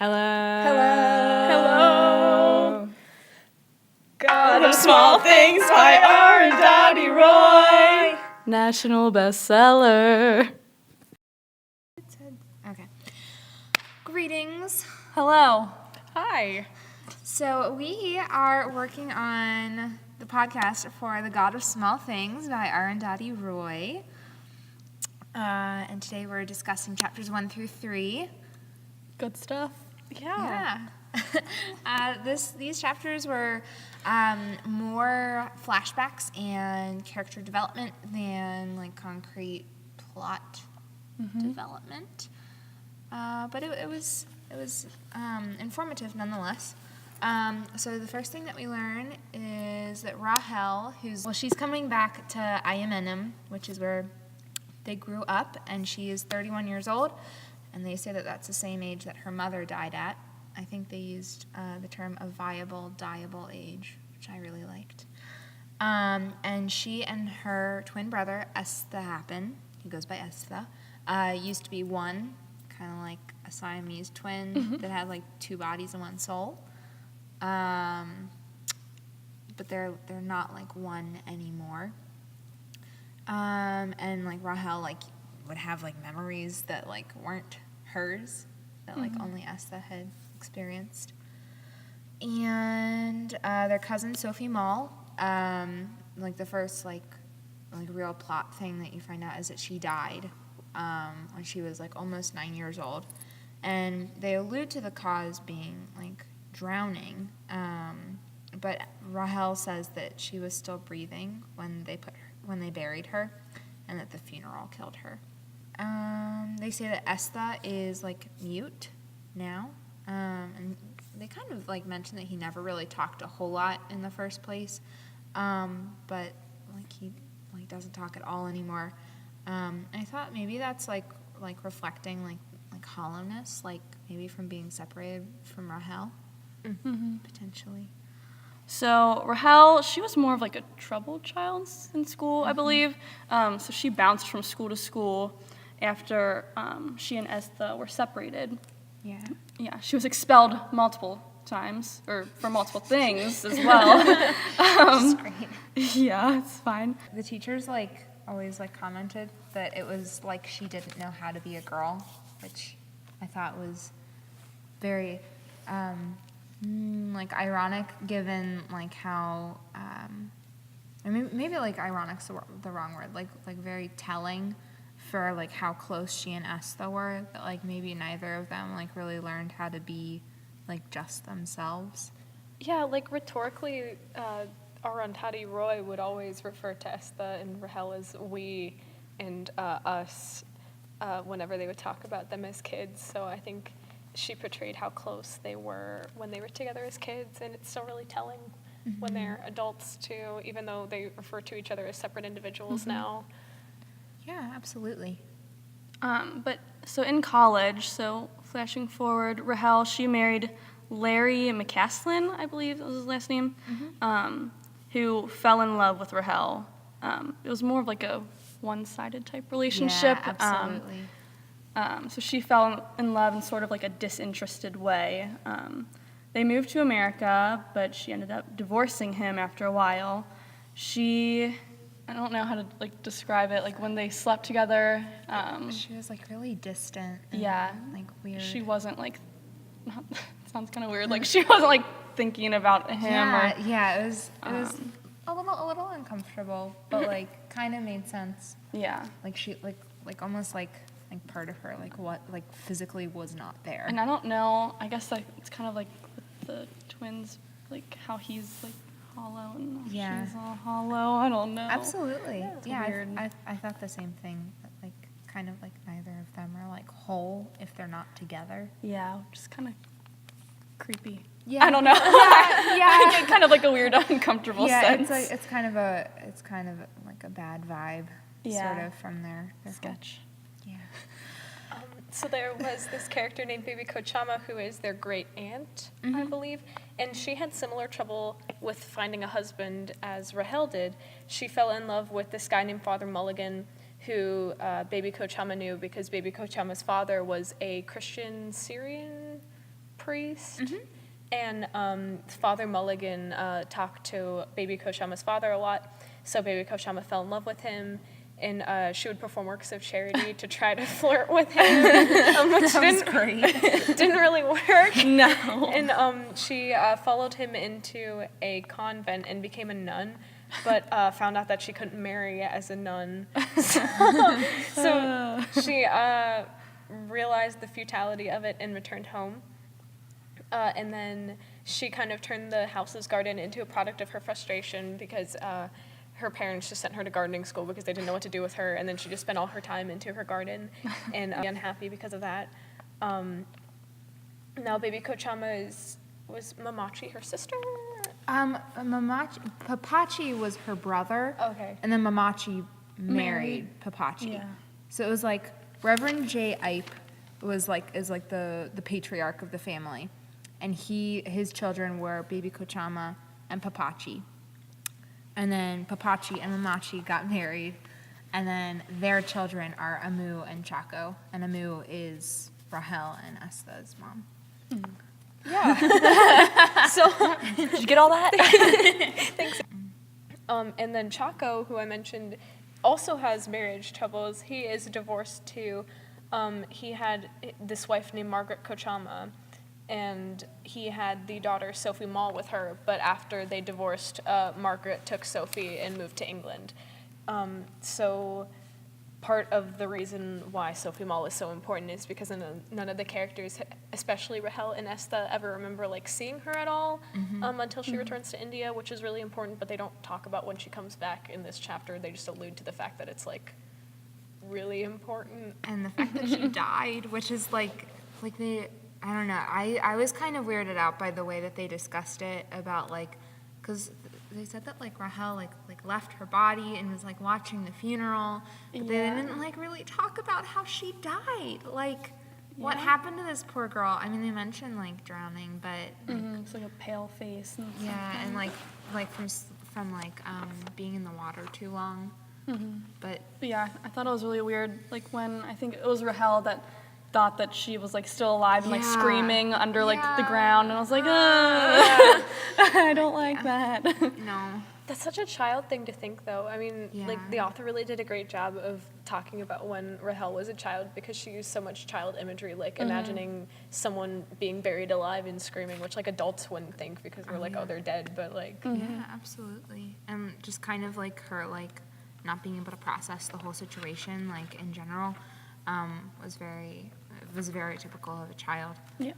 Hello. Hello. Hello. God of Small Things by R and Dottie Roy. National bestseller. Okay. Greetings. Hello. Hi. So we are working on the podcast for The God of Small Things by R and Dottie Roy. And today we're discussing chapters 1 through 3. Good stuff. Yeah. These chapters were more flashbacks and character development than like concrete plot development. But it was informative nonetheless. So the first thing that we learn is that Rahel, she's coming back to Ayamenem, which is where they grew up, and she is 31 years old. And they say that that's the same age that her mother died at. I think they used the term a viable, dieable age, which I really liked. And she and her twin brother, Estha, he goes by Estha, used to be one, kind of like a Siamese twin that had like two bodies and one soul. But they're not like one anymore. And like Rahel would have like memories that like weren't hers, that like only Estha had experienced. And their cousin Sophie Mall, like the first like real plot thing that you find out is that she died when she was like almost 9 years old, and they allude to the cause being like drowning, but Rahel says that she was still breathing when they buried her, and that the funeral killed her. They say that Estha is like mute now, and they kind of like mention that he never really talked a whole lot in the first place, but like he like doesn't talk at all anymore. I thought maybe that's like reflecting like hollowness, like maybe from being separated from Rahel, potentially. So Rahel, she was more of like a troubled child in school, I believe. So she bounced from school to school after she and Estha were separated. Yeah. Yeah, she was expelled multiple times, or for multiple things as well. That's great. Yeah, it's fine. The teachers like always like commented that it was like she didn't know how to be a girl, which I thought was very like ironic, given like how I mean maybe like ironic's the wrong word, like very telling for like how close she and Estha were, that like maybe neither of them like really learned how to be like just themselves. Yeah, like rhetorically, Arundhati Roy would always refer to Estha and Rahel as we and us whenever they would talk about them as kids. So I think she portrayed how close they were when they were together as kids, and it's still really telling when they're adults too, even though they refer to each other as separate individuals now. Yeah, absolutely. But so in college, so flashing forward, Rahel, she married Larry McCaslin, I believe that was his last name, who fell in love with Rahel. It was more of like a one-sided type relationship. Yeah, absolutely. So she fell in love in sort of like a disinterested way. They moved to America, but she ended up divorcing him after a while. I don't know how to like describe it. Like when they slept together, She was like really distant. And, yeah, like weird. she wasn't like. Sounds kind of weird. Like she wasn't like thinking about him. Yeah, it was a little uncomfortable, but like kind of made sense. Yeah. Like she like almost like part of her like physically was not there. And I don't know. I guess like it's kind of like with the twins, like how he's like hollow and she's all hollow. I don't know. Absolutely. Yeah, weird. I thought the same thing. That, like kind of like neither of them are like whole if they're not together. Yeah, just kind of creepy. Yeah. I don't know. Yeah. Kind of like a weird, uncomfortable sense. Yeah, it's kind of like a bad vibe, sort of from their sketch. Yeah. So there was this character named Baby Kochama, who is their great aunt, I believe, and she had similar trouble with finding a husband as Rahel did. She fell in love with this guy named Father Mulligan, who Baby Kochama knew because Baby Kochama's father was a Christian Syrian priest. And Father Mulligan talked to Baby Koshama's father a lot, so Baby Koshama fell in love with him, and she would perform works of charity to try to flirt with him, which didn't really work. No. And she followed him into a convent and became a nun, but found out that she couldn't marry as a nun. So she realized the futility of it and returned home. And then she kind of turned the house's garden into a product of her frustration because her parents just sent her to gardening school because they didn't know what to do with her, and then she just spent all her time into her garden and unhappy because of that. Now Baby Kochama was Mamachi her sister? Papachi was her brother. Okay. And then Mamachi married Papachi. Yeah. So it was like Reverend J. Ipe is like the patriarch of the family. And his children were Baby Kochama and Papachi. And then Papachi and Mamachi got married. And then their children are Amu and Chaco. And Amu is Rahel and Esta's mom. Yeah. So Did you get all that? thanks. And then Chaco, who I mentioned, also has marriage troubles. He is divorced too. He had this wife named Margaret Kochama, and he had the daughter Sophie Mall with her, but after they divorced, Margaret took Sophie and moved to England. So part of the reason why Sophie Mall is so important is because none of the characters, especially Rahel and Esta, ever remember like seeing her at all until she returns to India, which is really important, but they don't talk about when she comes back in this chapter. They just allude to the fact that it's like really important. And the fact that she died, which is like they, I don't know. I was kind of weirded out by the way that they discussed it about like, because they said that like Rahel like left her body and was like watching the funeral, but they didn't like really talk about how she died. Like, what happened to this poor girl? I mean, they mentioned like drowning, but like, It's like a pale face. And yeah, and like from being in the water too long. But But yeah, I thought it was really weird. Like when I think it was Rahel that thought that she was like still alive and like Yeah. screaming under like the Yeah. ground, and I was like, I don't like that. no. That's such a child thing to think, though. I mean, like, Yeah. the author really did a great job of talking about when Rahel was a child because she used so much child imagery, like imagining someone being buried alive and screaming, which, like, adults wouldn't think because we're like, oh, they're dead, but, like... Yeah, absolutely. And just kind of like her like not being able to process the whole situation, like in general, was very typical of a child. Yeah.